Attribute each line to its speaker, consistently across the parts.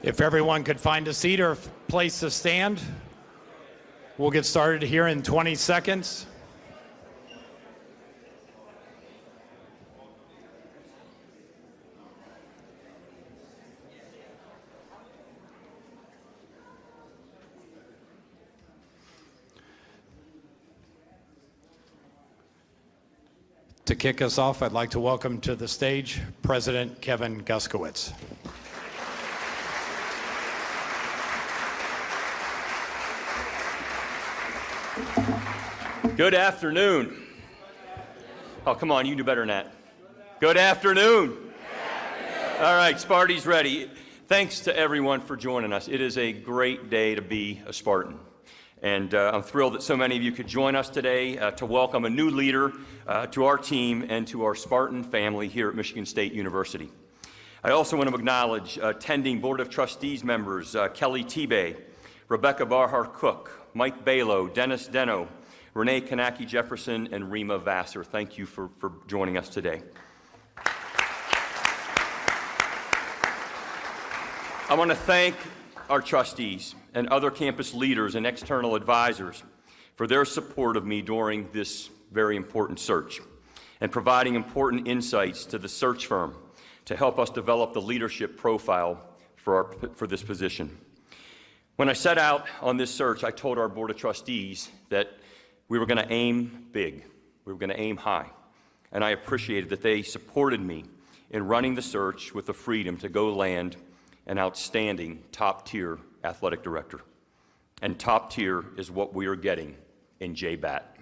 Speaker 1: If everyone could find a seat or place to stand, we'll get started here in 20 seconds. To kick us off, I'd like to welcome to the stage President Kevin Guskowitz.
Speaker 2: Good afternoon. Oh, come on, you do better than that. Good afternoon. All right, Sparty's ready. Thanks to everyone for joining us. It is a great day to be a Spartan. And I'm thrilled that so many of you could join us today to welcome a new leader to our team and to our Spartan family here at Michigan State University. I also want to acknowledge attending Board of Trustees members Kelly Tebay, Rebecca Barhart-Cook, Mike Balo, Dennis Deno, Renee Kanaki-Jefferson, and Rima Vassar. Thank you for joining us today. I want to thank our trustees and other campus leaders and external advisors for their support of me during this very important search and providing important insights to the search firm to help us develop the leadership profile for this position. When I set out on this search, I told our Board of Trustees that we were going to aim big. We were going to aim high. And I appreciated that they supported me in running the search with the freedom to go land an outstanding top-tier athletic director. And top tier is what we are getting in J Batt.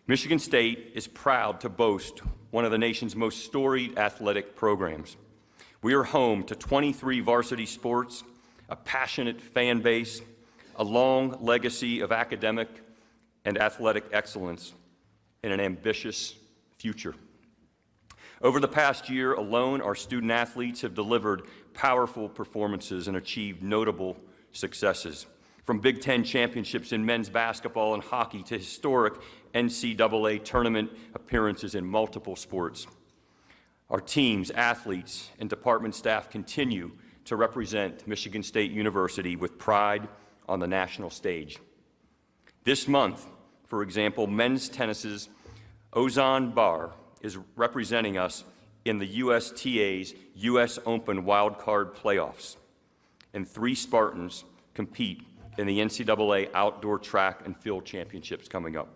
Speaker 2: Michigan State is proud to boast one of the nation's most storied athletic programs. We are home to 23 varsity sports, a passionate fan base, a long legacy of academic and athletic excellence, and an ambitious future. Over the past year alone, our student athletes have delivered powerful performances and achieved notable successes, from Big Ten championships in men's basketball and hockey to historic NCAA tournament appearances in multiple sports. Our teams, athletes, and department staff continue to represent Michigan State University with pride on the national stage. This month, for example, men's tennis's Ozan Bar is representing us in the USTA's U.S. Open wildcard playoffs, and 3 Spartans compete in the NCAA Outdoor Track and Field Championships coming up.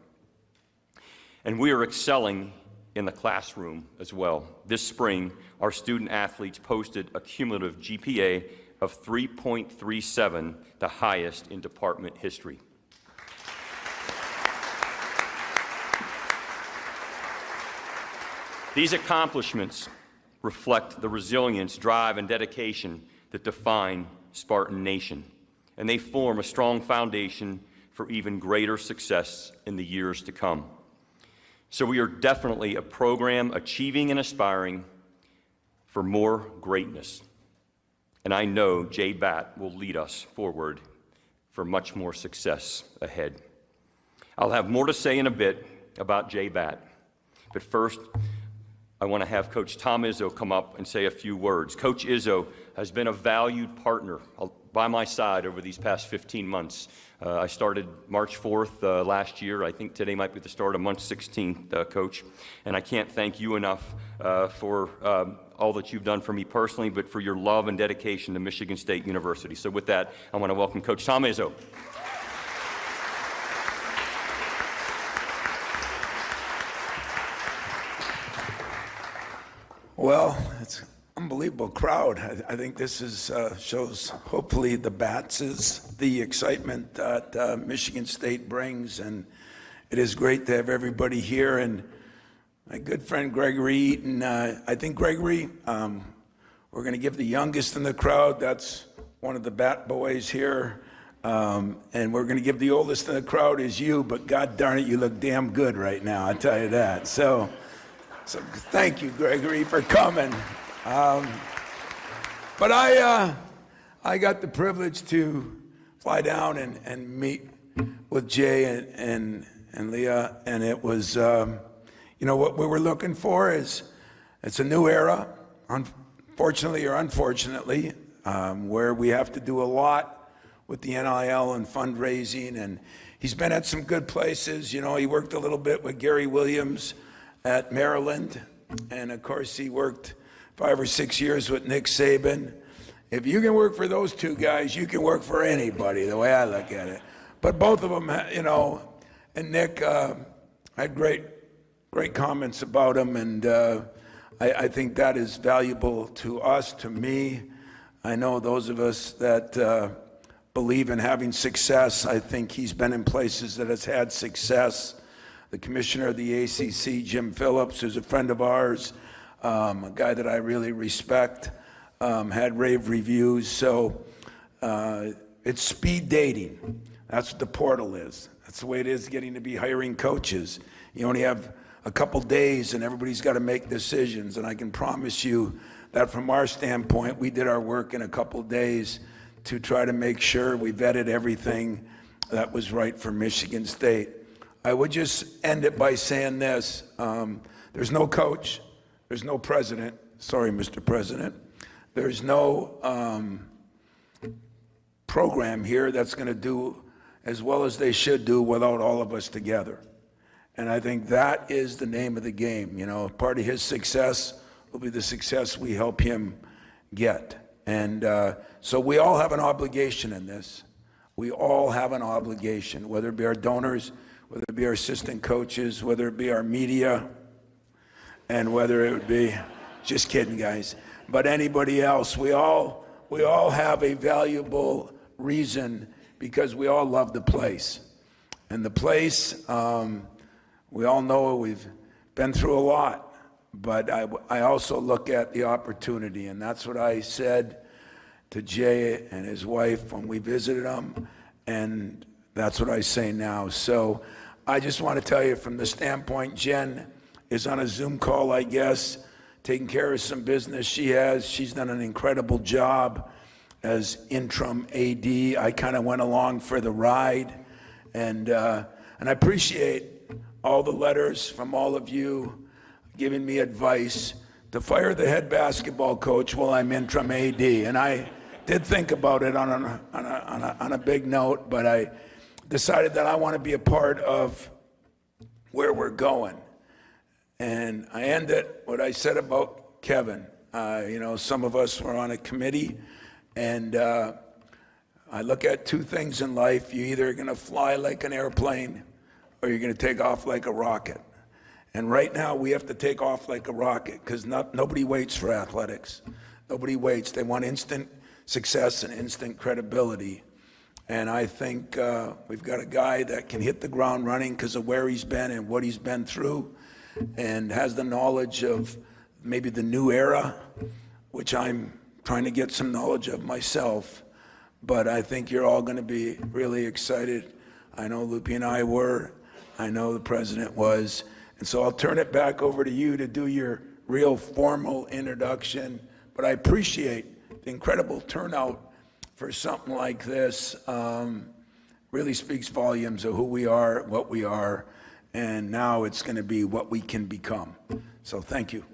Speaker 2: And we are excelling in the classroom as well. This spring, our student athletes posted a cumulative GPA of 3.37, the highest in department history. These accomplishments reflect the resilience, drive, and dedication that define Spartan Nation, and they form a strong foundation for even greater success in the years to come. So we are definitely a program achieving and aspiring for more greatness, and I know J Batt will lead us forward for much more success ahead. I'll have more to say in a bit about J Batt, but first, I want to have Coach Tom Izzo come up and say a few words. Coach Izzo has been a valued partner by my side over these past 15 months. I started March 4th last year. I think today might be the start of month 16th, Coach. And I can't thank you enough for all that you've done for me personally, but for your love and dedication to Michigan State University. So with that, I want to welcome Coach Tom Izzo.
Speaker 3: Well, it's an unbelievable crowd. I think this is shows hopefully the Bats is the excitement that Michigan State brings, and it is great to have everybody here. And my good friend Gregory Eaton, I think Gregory, we're going to give the youngest in the crowd. That's one of the Bat boys here. And we're going to give the oldest in the crowd is you, but God darn it, you look damn good right now, I'll tell you that. So thank you, Gregory, for coming. But I got the privilege to fly down and meet with Jay and Leah, and it was, what we were looking for is, it's a new era, fortunately or unfortunately. where we have to do a lot with the NIL and fundraising. And he's been at some good places. You know, he worked a little bit with Gary Williams at Maryland. And of course, he worked 5 or 6 years with Nick Saban. If you can work for those two guys, you can work for anybody, the way I look at it. But both of them, you know, and Nick had great comments about him, and I think that is valuable to us, to me. I know those of us that believe in having success. I think he's been in places that has had success. The commissioner of the ACC, Jim Phillips, who's a friend of ours, a guy that I really respect, had rave reviews. So it's speed dating. That's what the portal is. That's the way it is getting to be hiring coaches. You only have a couple days and everybody's got to make decisions. And I can promise you that from our standpoint, we did our work in a couple days to try to make sure we vetted everything that was right for Michigan State. I would just end it by saying this. There's no coach. There's no president. Sorry, Mr. President. There's no program here that's going to do as well as they should do without all of us together. And I think that is the name of the game. You know, part of his success will be the success we help him get. And so we all have an obligation in this. We all have an obligation, whether it be our donors, whether it be our assistant coaches, whether it be our media, and whether it would be, just kidding, guys, but anybody else. We all have a valuable reason because we all love the place. And the place, we all know we've been through a lot, but I also look at the opportunity, and that's what I said to Jay and his wife when we visited them, and that's what I say now. So I just want to tell you from the standpoint, Jen is on a Zoom call, I guess, taking care of some business she has. She's done an incredible job as interim AD. I kind of went along for the ride, and I appreciate all the letters from all of you giving me advice to fire the head basketball coach while I'm interim AD. And I did think about it on a big note, but I decided that I want to be a part of where we're going. And I ended what I said about Kevin. You know, some of us were on a committee, and I look at two things in life. You're either going to fly like an airplane or you're going to take off like a rocket. And right now we have to take off like a rocket because nobody waits for athletics. Nobody waits. They want instant success and instant credibility. And I think we've got a guy that can hit the ground running because of where he's been and what he's been through, and has the knowledge of maybe the new era, which I'm trying to get some knowledge of myself. But I think you're all going to be really excited. I know Lupe and I were. I know the president was. And so I'll turn it back over to you to do your real formal introduction. But I appreciate the incredible turnout for something like this. Really speaks volumes of who we are, what we are. And now it's going to be what we can become. So thank you.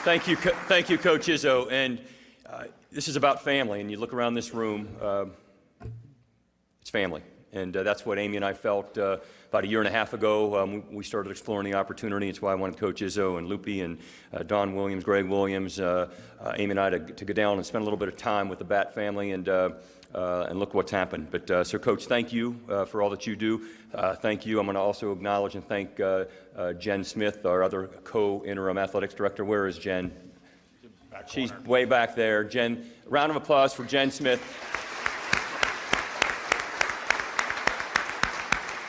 Speaker 2: Thank you, Coach Izzo. And this is about family. And you look around this room, it's family. And that's what Amy and I felt about a year and a half ago. We started exploring the opportunity. It's why I wanted Coach Izzo and Lupe and Don Williams, Greg Williams, Amy and I to go down and spend a little bit of time with the Batt family and look what's happened. But so, Coach, thank you for all that you do. Thank you. I'm going to also acknowledge and thank Jen Smith, our other co-interim athletics director. Where is Jen? She's way back there. Jen, round of applause for Jen Smith.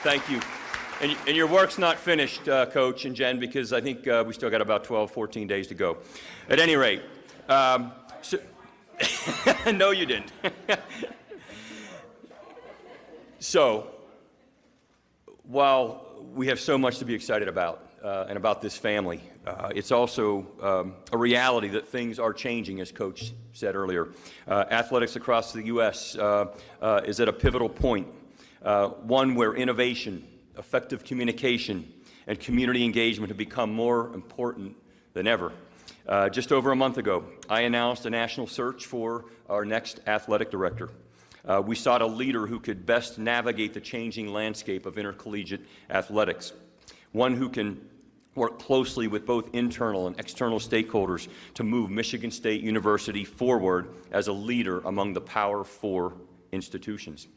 Speaker 2: Thank you. And your work's not finished, Coach and Jen, because I think we still got about 12, 14 days to go. At any rate, so no, you didn't. So, while we have so much to be excited about and about this family, it's also a reality that things are changing, as Coach said earlier. Athletics across the U.S. Is at a pivotal point. One where innovation, effective communication, and community engagement have become more important than ever. Just over a month ago, I announced a national search for our next athletic director. We sought a leader who could best navigate the changing landscape of intercollegiate athletics, one who can work closely with both internal and external stakeholders to move Michigan State University forward as a leader among the Power Four institutions.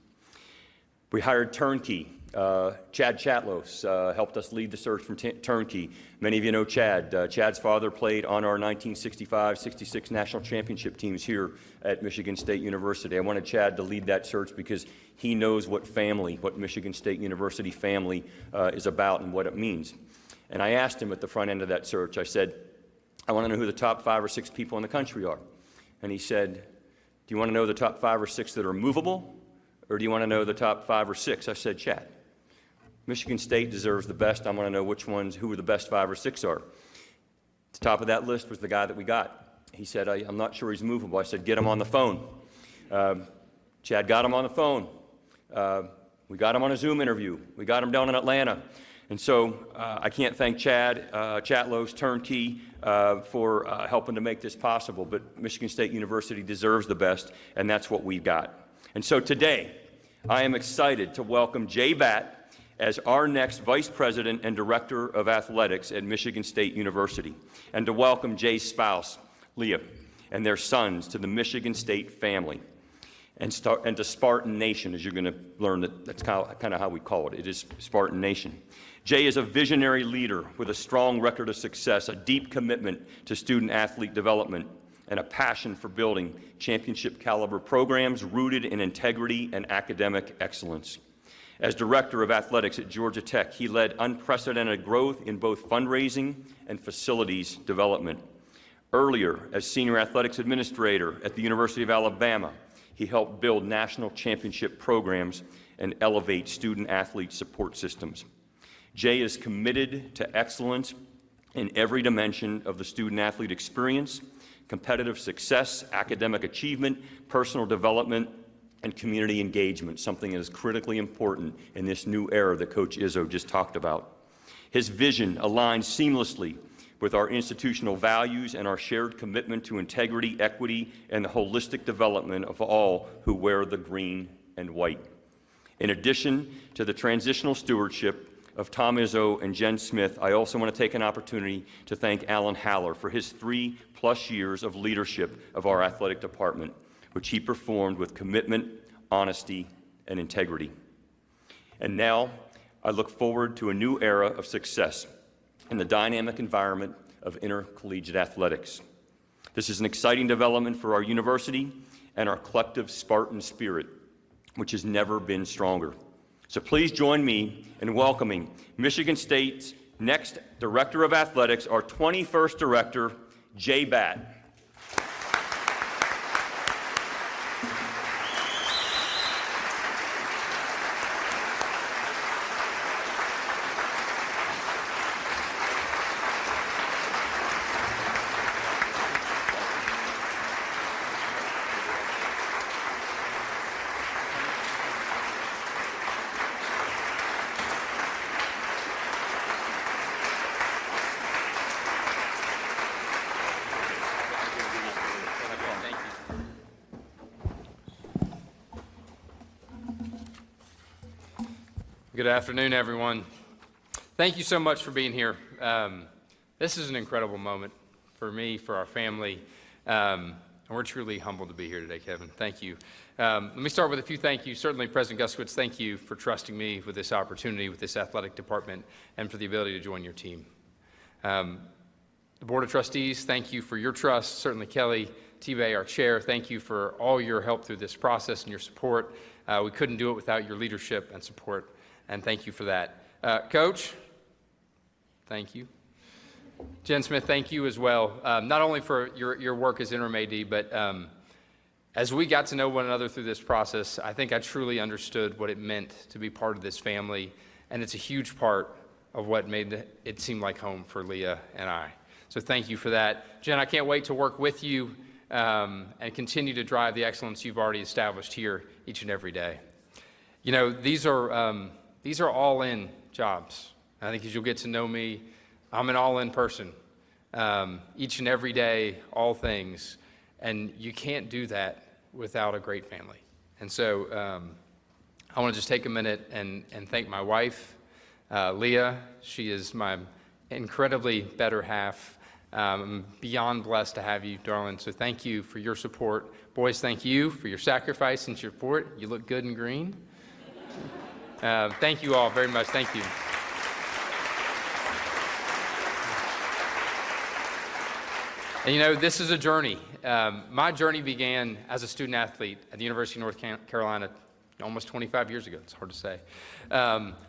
Speaker 2: We hired Turnkey. Chad Chatlos helped us lead the search from Turnkey. Many of you know Chad. Chad's father played on our 1965-66 national championship teams here at Michigan State University. I wanted Chad to lead that search because he knows what family, what Michigan State University family is about and what it means. And I asked him at the front end of that search, I said, I want to know who the top 5 or 6 people in the country are. And he said, do you want to know the top 5 or 6 that are movable, or do you want to know the top 5 or 6? I said, Chad, Michigan State deserves the best. I want to know who the best 5 or 6 are. At the top of that list was the guy that we got. He said, I'm not sure he's movable. I said, get him on the phone. Chad got him on the phone. We got him on a Zoom interview. We got him down in Atlanta. And so I can't thank Chad, Chatlos, Turnkey for helping to make this possible, but Michigan State University deserves the best, and that's what we've got. And so today, I am excited to welcome J Batt as our next Vice President and Director of Athletics at Michigan State University, and to welcome Jay's spouse, Leah, and their sons to the Michigan State family. And to Spartan Nation, as you're going to learn that's kind of how we call it. It is Spartan Nation. Jay is a visionary leader with a strong record of success, a deep commitment to student-athlete development, and a passion for building championship-caliber programs rooted in integrity and academic excellence. As Director of Athletics at Georgia Tech, he led unprecedented growth in both fundraising and facilities development. Earlier, as Senior Athletics Administrator at the University of Alabama, he helped build national championship programs and elevate student-athlete support systems. Jay is committed to excellence in every dimension of the student-athlete experience, competitive success, academic achievement, personal development, and community engagement, something that is critically important in this new era that Coach Izzo just talked about. His vision aligns seamlessly with our institutional values and our shared commitment to integrity, equity, and the holistic development of all who wear the green and white. In addition to the transitional stewardship of Tom Izzo and Jen Smith, I also want to take an opportunity to thank Alan Haller for his 3+ years of leadership of our athletic department, which he performed with commitment, honesty, and integrity. And now, I look forward to a new era of success in the dynamic environment of intercollegiate athletics. This is an exciting development for our university and our collective Spartan spirit, which has never been stronger. So please join me in welcoming Michigan State's next Director of Athletics, our 21st Director, J Batt.
Speaker 4: Good afternoon, everyone. Thank you so much for being here. This is an incredible moment for me, for our family, and we're truly humbled to be here today, Kevin. Thank you. Let me start with a few thank yous. Certainly, President Guskowitz, thank you for trusting me with this opportunity, with this athletic department, and for the ability to join your team. The Board of Trustees, thank you for your trust. Certainly, Kelly T-Bay, our chair, thank you for all your help through this process and your support. We couldn't do it without your leadership and support, and thank you for that. Coach, thank you. Jen Smith, thank you as well, not only for your work as interim AD, but as we got to know one another through this process, I think I truly understood what it meant to be part of this family, and it's a huge part of what made it seem like home for Leah and I. So thank you for that. Jen, I can't wait to work with you and continue to drive the excellence you've already established here each and every day. You know, these are all-in jobs. I think as you'll get to know me, I'm an all-in person. Each and every day, all things. And you can't do that without a great family. And so I want to just take a minute and thank my wife, Leah. She is my incredibly better half. I'm beyond blessed to have you, darling. So thank you for your support. Boys, thank you for your sacrifice and support. You look good in green. Thank you all very much. Thank you. And you know, this is a journey. My journey began as a student athlete at the University of North Carolina almost 25 years ago. It's hard to say.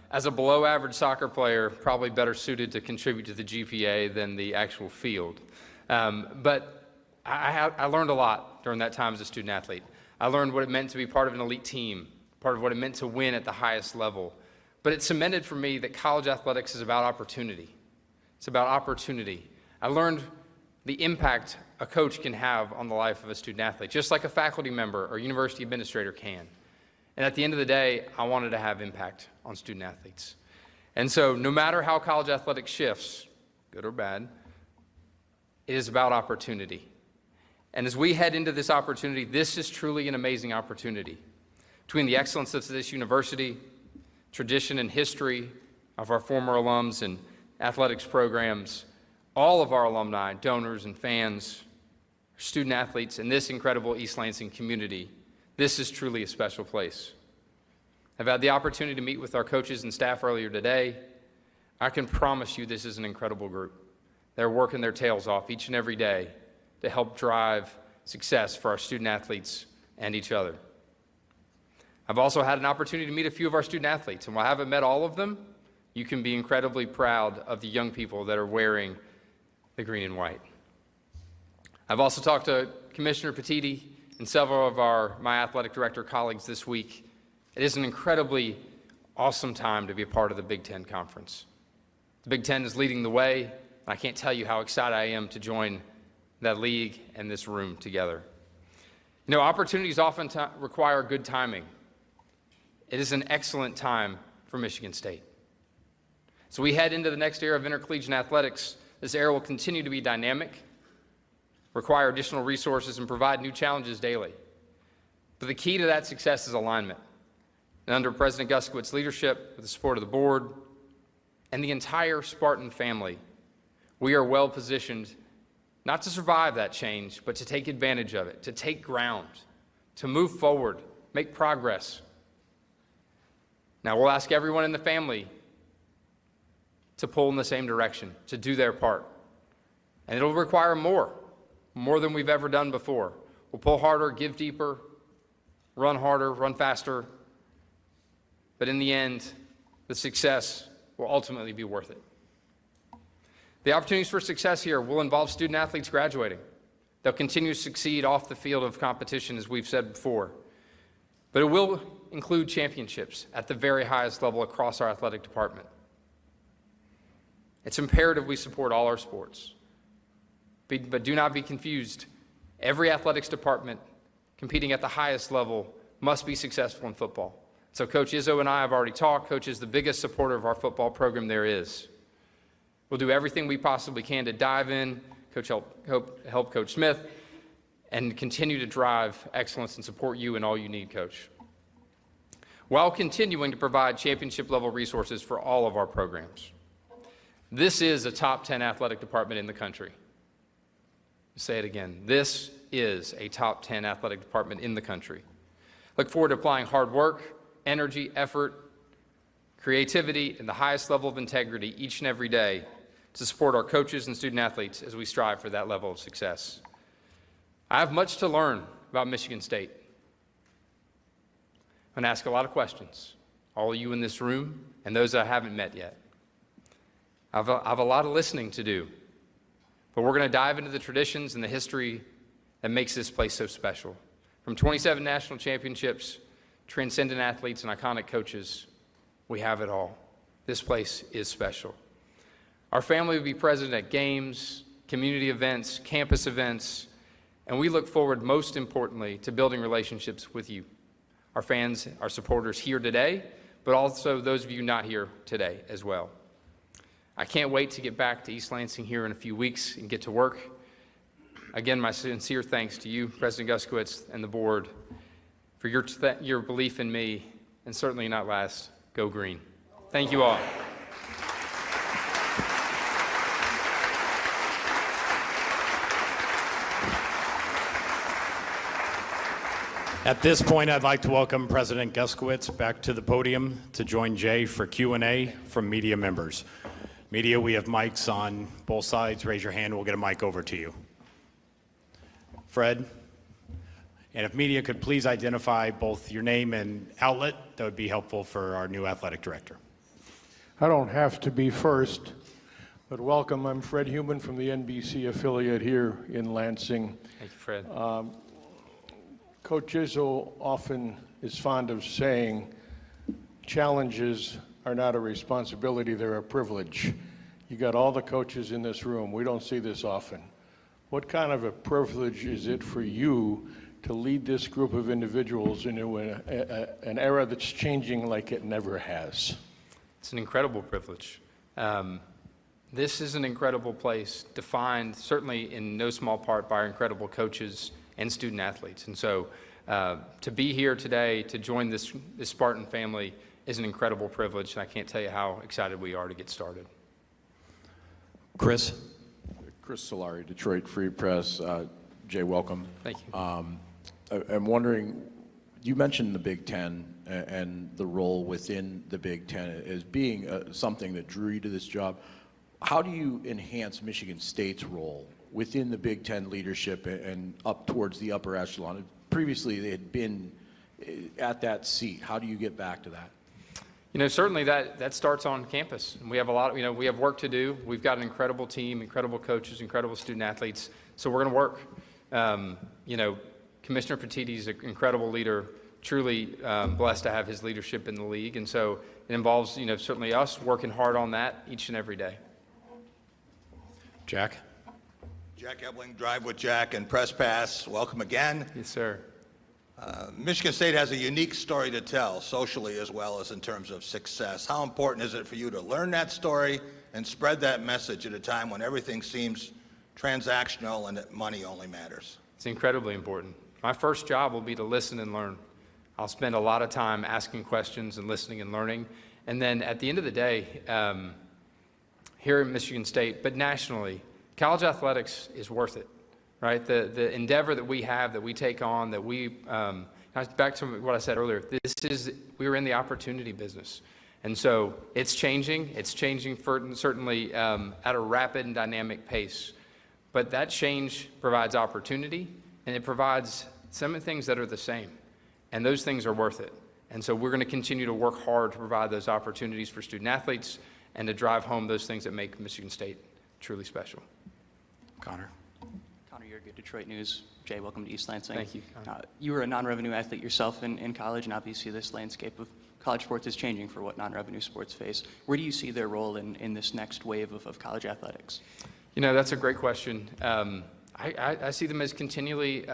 Speaker 4: As a below average soccer player, probably better suited to contribute to the GPA than the actual field. But I learned a lot during that time as a student athlete. I learned what it meant to be part of an elite team, part of what it meant to win at the highest level. But it cemented for me that college athletics is about opportunity. It's about opportunity. I learned the impact a coach can have on the life of a student athlete, just like a faculty member or university administrator can. And at the end of the day, I wanted to have impact on student athletes. And so no matter how college athletics shifts, good or bad, it is about opportunity. And as we head into this opportunity, this is truly an amazing opportunity. Between the excellence of this university, tradition and history of our former alums and athletics programs, all of our alumni, donors, and fans, student athletes, and this incredible East Lansing community, this is truly a special place. I've had the opportunity to meet with our coaches and staff earlier today. I can promise you this is an incredible group. They're working their tails off each and every day to help drive success for our student athletes and each other. I've also had an opportunity to meet a few of our student athletes, and while I haven't met all of them, you can be incredibly proud of the young people that are wearing the green and white. I've also talked to Commissioner Petiti and several of my athletic director colleagues this week. It is an incredibly awesome time to be a part of the Big Ten Conference. The Big Ten is leading the way, and I can't tell you how excited I am to join that league and this room together. You know, opportunities often require good timing. It is an excellent time for Michigan State. So we head into the next era of intercollegiate athletics. This era will continue to be dynamic, require additional resources, and provide new challenges daily. But the key to that success is alignment. And under President Guskiewicz' leadership, with the support of the board and the entire Spartan family, we are well positioned not to survive that change, but to take advantage of it, to take ground, to move forward, make progress. Now, we'll ask everyone in the family to pull in the same direction, to do their part. And it'll require more than we've ever done before. We'll pull harder, give deeper, run harder, run faster. But in the end, the success will ultimately be worth it. The opportunities for success here will involve student athletes graduating. They'll continue to succeed off the field of competition, as we've said before. But it will include championships at the very highest level across our athletic department. It's imperative we support all our sports. But do not be confused. Every athletics department competing at the highest level must be successful in football. So Coach Izzo and I have already talked. Coach is the biggest supporter of our football program there is. We'll do everything we possibly can to dive in, help Coach Smith, and continue to drive excellence and support you in all you need, Coach, while continuing to provide championship-level resources for all of our programs. This is a top 10 athletic department in the country. Say it again. This is a top 10 athletic department in the country. Look forward to applying hard work, energy, effort, creativity, and the highest level of integrity each and every day to support our coaches and student athletes as we strive for that level of success. I have much to learn about Michigan State. I'm going to ask a lot of questions, all of you in this room and those I haven't met yet. I have a lot of listening to do, but we're going to dive into the traditions and the history that makes this place so special. From 27 national championships, transcendent athletes, and iconic coaches, we have it all. This place is special. Our family will be present at games, community events, campus events, and we look forward, most importantly, to building relationships with you, our fans, our supporters here today, but also those of you not here today as well. I can't wait to get back to East Lansing here in a few weeks and get to work. Again, my sincere thanks to you, President Guskiewicz, and the board for your belief in me, and certainly not last, go green. Thank you all.
Speaker 1: At this point, I'd like to welcome President Guskiewicz back to the podium to join Jay for Q&A from media members. Media, we have mics on both sides. Raise your hand, we'll get a mic over to you. Fred, and if media could please identify both your name and outlet, that would be helpful for our new athletic director.
Speaker 5: I don't have to be first, but welcome. I'm Fred Human from the NBC affiliate here in Lansing.
Speaker 4: Thank you, Fred.
Speaker 5: Coach Izzo often is fond of saying, challenges are not a responsibility, they're a privilege. You got all the coaches in this room. We don't see this often. What kind of a privilege is it for you to lead this group of individuals into an era that's changing like it never has?
Speaker 4: It's an incredible privilege. This is an incredible place, defined certainly in no small part by our incredible coaches and student athletes. And so to be here today, to join this Spartan family is an incredible privilege, and I can't tell you how excited we are to get started.
Speaker 1: Chris?
Speaker 6: Chris Solari, Detroit Free Press. Jay, welcome.
Speaker 4: Thank you.
Speaker 6: I'm wondering, you mentioned the Big Ten and the role within the Big Ten as being something that drew you to this job. How do you enhance Michigan State's role within the Big Ten leadership and up towards the upper echelon? Previously, they had been at that seat. How do you get back to that?
Speaker 4: You know, certainly that starts on campus. And we have a lot, we have work to do. We've got an incredible team, incredible coaches, incredible student athletes. So we're going to work. Commissioner Petiti is an incredible leader, truly blessed to have his leadership in the league. And so it involves, certainly us working hard on that each and every day.
Speaker 1: Jack?
Speaker 7: Jack Ebling, Drive with Jack and Press Pass. Welcome again.
Speaker 4: Yes, sir.
Speaker 7: Michigan State has a unique story to tell, socially as well as in terms of success. How important is it for you to learn that story and spread that message at a time when everything seems transactional and that money only matters?
Speaker 4: It's incredibly important. My first job will be to listen and learn. I'll spend a lot of time asking questions and listening and learning. And then at the end of the day, here at Michigan State, but nationally, college athletics is worth it, right? The endeavor that we have, that we take on, that we, back to what I said earlier, we were in the opportunity business. And so it's changing certainly at a rapid and dynamic pace. But that change provides opportunity, and it provides some things that are the same. And those things are worth it. And so we're going to continue to work hard to provide those opportunities for student athletes and to drive home those things that make Michigan State truly special.
Speaker 1: Connor?
Speaker 8: Connor Yerga, Detroit News. Jay, welcome to East Lansing.
Speaker 4: Thank you.
Speaker 8: You were a non-revenue athlete yourself in college, and obviously this landscape of college sports is changing for what non-revenue sports face. Where do you see their role in this next wave of college athletics?
Speaker 4: That's a great question. I see them as continually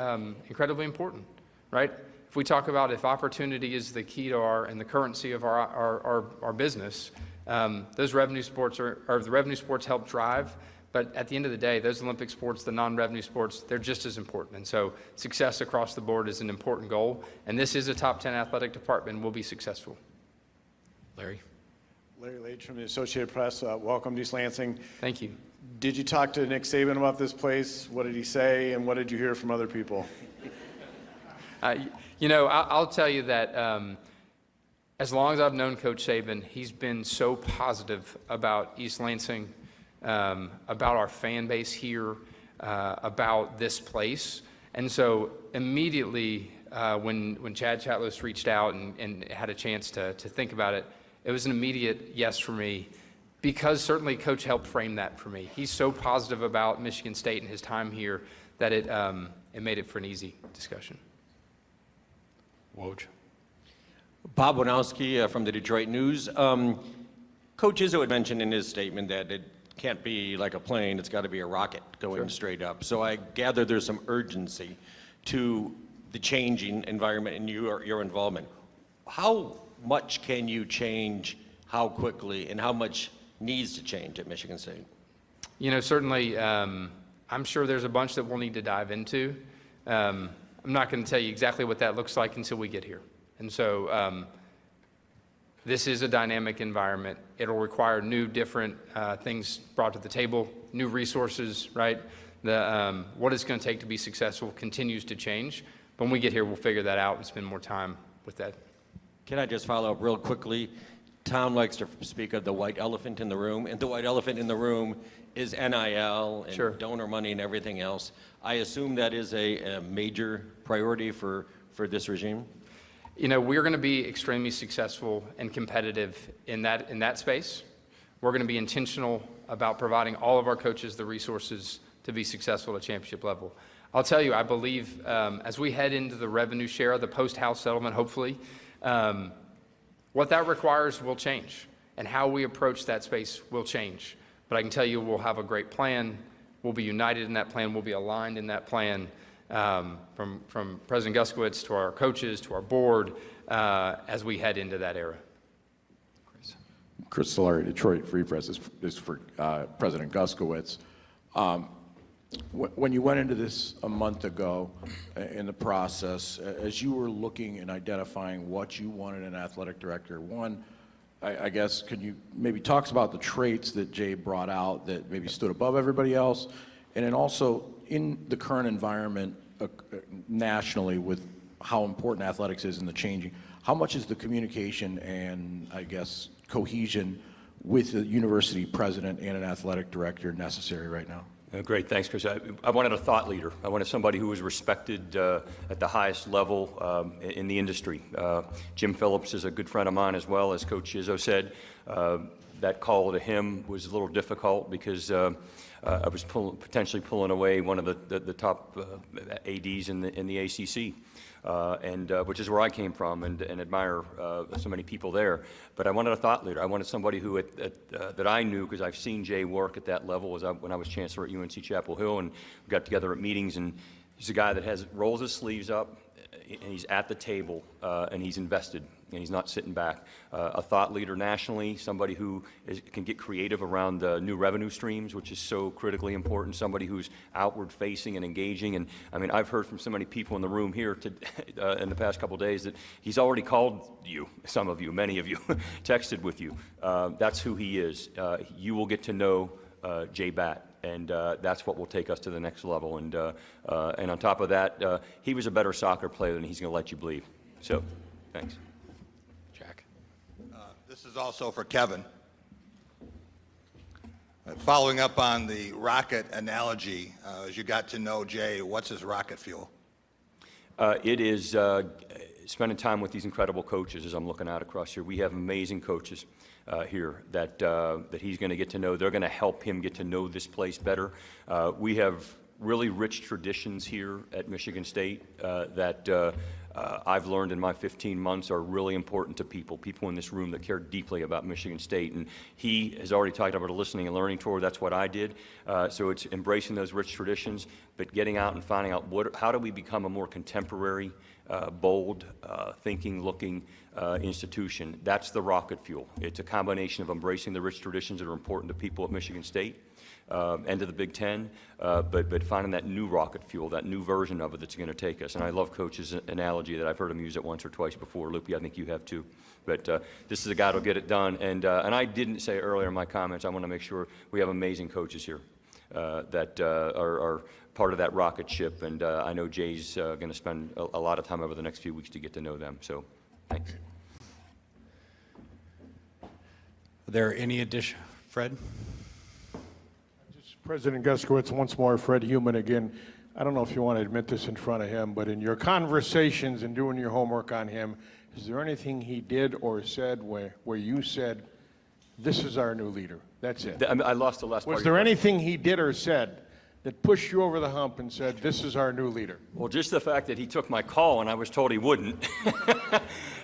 Speaker 4: incredibly important, right? If we talk about if opportunity is the key to and the currency of our business, those revenue sports the revenue sports help drive. But at the end of the day, those Olympic sports, the non-revenue sports, they're just as important. And so success across the board is an important goal. And this is a top 10 athletic department, and we'll be successful.
Speaker 1: Larry?
Speaker 9: Larry Leach from the Associated Press. Welcome to East Lansing.
Speaker 4: Thank you.
Speaker 9: Did you talk to Nick Saban about this place? What did he say, and what did you hear from other people?
Speaker 4: I'll tell you that as long as I've known Coach Saban, he's been so positive about East Lansing, about our fan base here, about this place. And so immediately when Chad Chatlos reached out and had a chance to think about it, it was an immediate yes for me, because certainly Coach helped frame that for me. He's so positive about Michigan State and his time here that it made it for an easy discussion.
Speaker 1: Woj?
Speaker 10: Bob Winowski from the Detroit News. Coach Izzo had mentioned in his statement that it can't be like a plane, it's got to be a rocket going straight up. So I gather there's some urgency to the changing environment and your involvement. How much can you change, how quickly, and how much needs to change at Michigan State?
Speaker 4: You know, certainly, I'm sure there's a bunch that we'll need to dive into. I'm not going to tell you exactly what that looks like until we get here. And so this is a dynamic environment. It'll require new, different things brought to the table, new resources, right? What it's going to take to be successful continues to change. But when we get here, we'll figure that out and spend more time with that.
Speaker 10: Can I just follow up real quickly? Tom likes to speak of the white elephant in the room, and the white elephant in the room is NIL and
Speaker 4: Sure.
Speaker 10: donor money and everything else. I assume that is a major priority for this regime?
Speaker 4: You know, we're going to be extremely successful and competitive in that space. We're going to be intentional about providing all of our coaches the resources to be successful at championship level. I'll tell you, I believe as we head into the revenue share, the post-House settlement, hopefully, what that requires will change, and how we approach that space will change. But I can tell you we'll have a great plan. We'll be united in that plan. We'll be aligned in that plan, from President Guskowitz to our coaches to our board as we head into that era.
Speaker 6: Chris Solari, Detroit Free Press, is for President Guskowitz. When you went into this a month ago in the process, as you were looking and identifying what you wanted in an athletic director, one, I guess, could you maybe talk about the traits that Jay brought out that maybe stood above everybody else? And then also, in the current environment nationally with how important athletics is in the changing, how much is the communication and, I guess, cohesion with the university president and an athletic director necessary right now?
Speaker 2: Great, thanks, Chris. I wanted a thought leader. I wanted somebody who was respected at the highest level in the industry. Jim Phillips is a good friend of mine, as well, as Coach Izzo said. That call to him was a little difficult because I was potentially pulling away one of the top ADs in the ACC. Which is where I came from, and admire so many people there. But I wanted a thought leader. I wanted somebody who that I knew, because I've seen Jay work at that level when I was chancellor at UNC Chapel Hill, and we got together at meetings. And he's a guy that rolls his sleeves up, and he's at the table, and he's invested, and he's not sitting back. A thought leader nationally, somebody who can get creative around new revenue streams, which is so critically important. Somebody who's outward facing and engaging. And I mean, I've heard from so many people in the room here in the past couple of days that he's already called you, some of you, many of you, texted with you. That's who he is. You will get to know J Batt. And that's what will take us to the next level. And on top of that, he was a better soccer player than he's going to let you believe. So, thanks.
Speaker 4: Jack.
Speaker 7: This is also for Kevin. Following up on the rocket analogy, as you got to know Jay, what's his rocket fuel?
Speaker 2: It is spending time with these incredible coaches. As I'm looking out across here, we have amazing coaches here that he's going to get to know. They're going to help him get to know this place better. We have really rich traditions here at Michigan State that I've learned in my 15 months are really important to people in this room that care deeply about Michigan State. And he has already talked about a listening and learning tour. That's what I did. So it's embracing those rich traditions, but getting out and finding out how do we become a more contemporary, bold, thinking-looking institution. That's the rocket fuel. It's a combination of embracing the rich traditions that are important to people at Michigan State and to the Big Ten, but finding that new rocket fuel, that new version of it that's going to take us. And I love Coach's analogy that I've heard him use it once or twice before. Loopy, I think you have too. But this is a guy that'll get it done. And I didn't say earlier in my comments, I want to make sure we have amazing coaches here that are part of that rocket ship. And I know Jay's going to spend a lot of time over the next few weeks to get to know them. So, thanks.
Speaker 1: Are there any addition? Fred?
Speaker 5: President Guskowitz, once more, Fred Heumann again. I don't know if you want to admit this in front of him, but in your conversations and doing your homework on him, is there anything he did or said where you said, this is our new leader? That's it.
Speaker 2: I lost the last part.
Speaker 5: Was there anything he did or said that pushed you over the hump and said, this is our new leader?
Speaker 2: Well, just the fact that he took my call and I was told he wouldn't,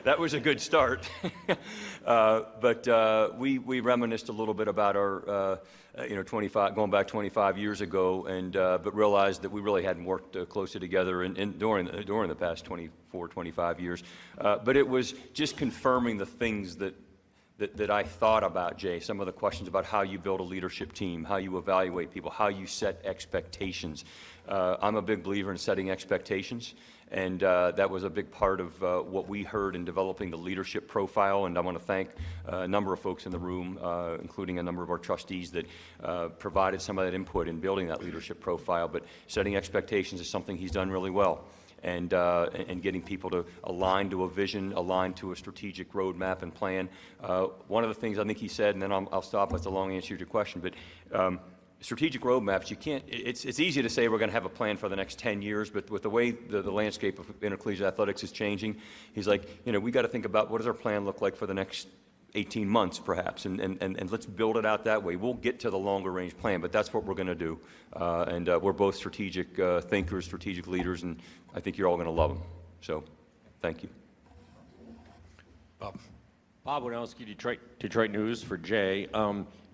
Speaker 2: that was a good start. But we reminisced a little bit about our, going back 25 years ago, and but realized that we really hadn't worked closely together during the past 24, 25 years. But it was just confirming the things that that I thought about, Jay, some of the questions about how you build a leadership team, how you evaluate people, how you set expectations. I'm a big believer in setting expectations, and that was a big part of what we heard in developing the leadership profile, and I want to thank a number of folks in the room, including a number of our trustees that provided some of that input in building that leadership profile, but setting expectations is something he's done really well. And getting people to align to a vision, align to a strategic roadmap and plan. One of the things I think he said, and then I'll stop, that's a long answer to your question, but strategic roadmaps, you can't, it's easy to say we're going to have a plan for the next 10 years, but with the way the landscape of intercollegiate athletics is changing, he's like, we got to think about what does our plan look like for the next 18 months perhaps, and let's build it out that way. We'll get to the longer range plan, but that's what we're going to do. And we're both strategic thinkers, strategic leaders, and I think you're all going to love them. So, thank you.
Speaker 1: Bob.
Speaker 10: Bob Winowski, Detroit News for Jay.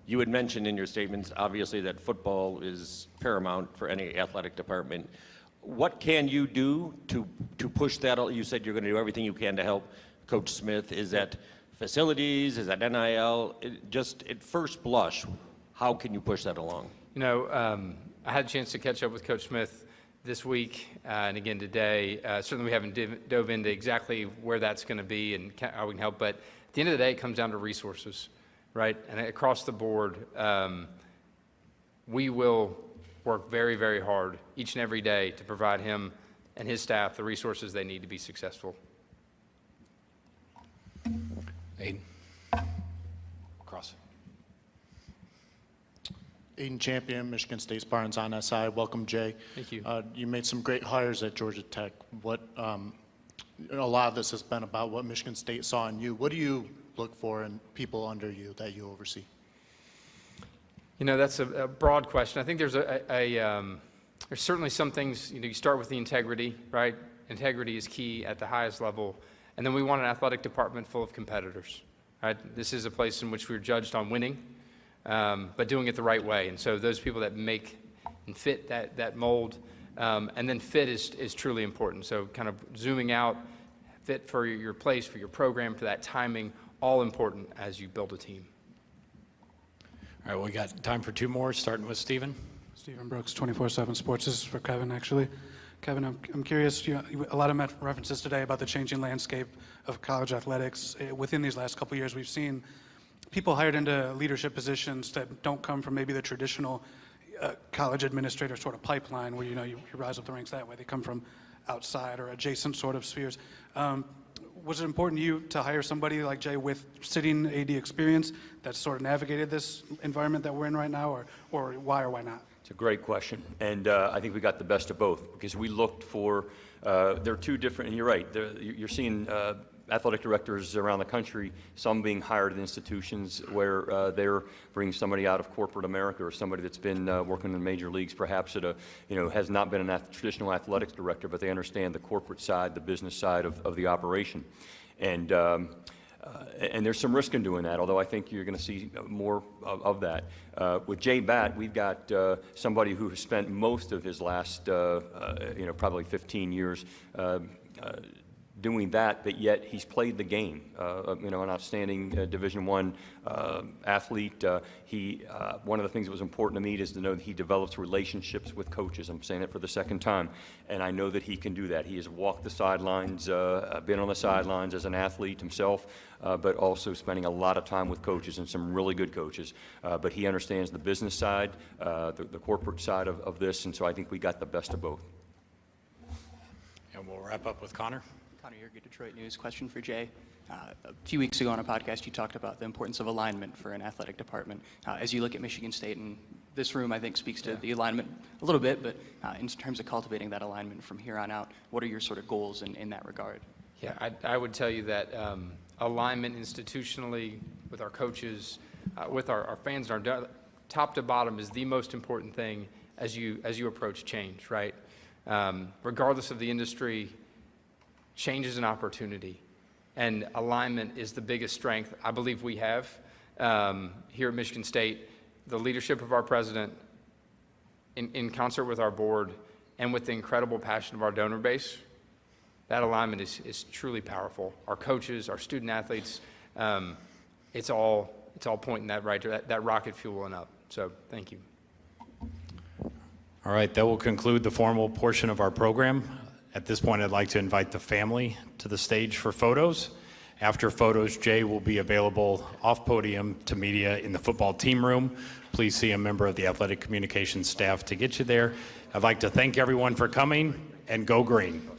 Speaker 10: You had mentioned in your statements, obviously, that football is paramount for any athletic department. What can you do to push that? You said you're going to do everything you can to help Coach Smith. Is that facilities? Is that NIL? Just at first blush, how can you push that along?
Speaker 4: I had a chance to catch up with Coach Smith this week and again today. Certainly we haven't dove into exactly where that's going to be and how we can help, but at the end of the day, it comes down to resources, right? And across the board, we will work very, very hard each and every day to provide him and his staff the resources they need to be successful.
Speaker 1: Aiden. Cross.
Speaker 11: Aiden Champion, Michigan State's Barnes on SI. Welcome, Jay.
Speaker 4: Thank you.
Speaker 11: You made some great hires at Georgia Tech. A lot of this has been about what Michigan State saw in you. What do you look for in people under you that you oversee?
Speaker 4: That's a broad question. I think there's there's certainly some things, you start with the integrity, right? Integrity is key at the highest level. And then we want an athletic department full of competitors, right? This is a place in which we're judged on winning, but doing it the right way. And so those people that make and fit that mold, and then fit is truly important. So kind of zooming out, fit for your place, for your program, for that timing, all important as you build a team.
Speaker 1: All right, we got time for two more, starting with Stephen.
Speaker 12: Stephen Brooks, 24/7 Sports. This is for Kevin, actually. Kevin, I'm curious, a lot of references today about the changing landscape of college athletics. Within these last couple of years, we've seen people hired into leadership positions that don't come from maybe the traditional college administrator sort of pipeline where, you rise up the ranks that way. They come from outside or adjacent sort of spheres. Was it important to you to hire somebody like Jay with sitting AD experience that sort of navigated this environment that we're in right now, or why or why not?
Speaker 2: It's a great question, and I think we got the best of both because we looked for, there are two different, and you're right, you're seeing athletic directors around the country, some being hired at institutions where they're bringing somebody out of corporate America or somebody that's been working in major leagues, perhaps at has not been a traditional athletics director, but they understand the corporate side, the business side of the operation. And there's some risk in doing that, although I think you're going to see more of that. With J Batt, we've got somebody who has spent most of his last, probably 15 years doing that, but yet he's played the game. An outstanding Division I athlete. One of the things that was important to me is to know that he develops relationships with coaches. I'm saying it for the second time, and I know that he can do that. He has walked the sidelines, been on the sidelines as an athlete himself, but also spending a lot of time with coaches and some really good coaches. But he understands the business side, the corporate side of this, and so I think we got the best of both.
Speaker 1: And we'll wrap up with Connor.
Speaker 8: Connor Yerga, Detroit News. Question for Jay. A few weeks ago on a podcast, you talked about the importance of alignment for an athletic department. As you look at Michigan State, and this room, I think, speaks to the alignment a little bit, but in terms of cultivating that alignment from here on out, what are your sort of goals in that regard?
Speaker 4: Yeah, I would tell you that alignment institutionally with our coaches, with our fans, and our top to bottom is the most important thing as you approach change, right? Regardless of the industry, change is an opportunity, and alignment is the biggest strength I believe we have here at Michigan State. The leadership of our president, in concert with our board, and with the incredible passion of our donor base, that alignment is truly powerful. Our coaches, our student athletes, it's all pointing that rocket fueling up. So thank you.
Speaker 1: All right, that will conclude the formal portion of our program. At this point, I'd like to invite the family to the stage for photos. After photos, Jay will be available off podium to media in the football team room. Please see a member of the athletic communications staff to get you there. I'd like to thank everyone for coming, and go green.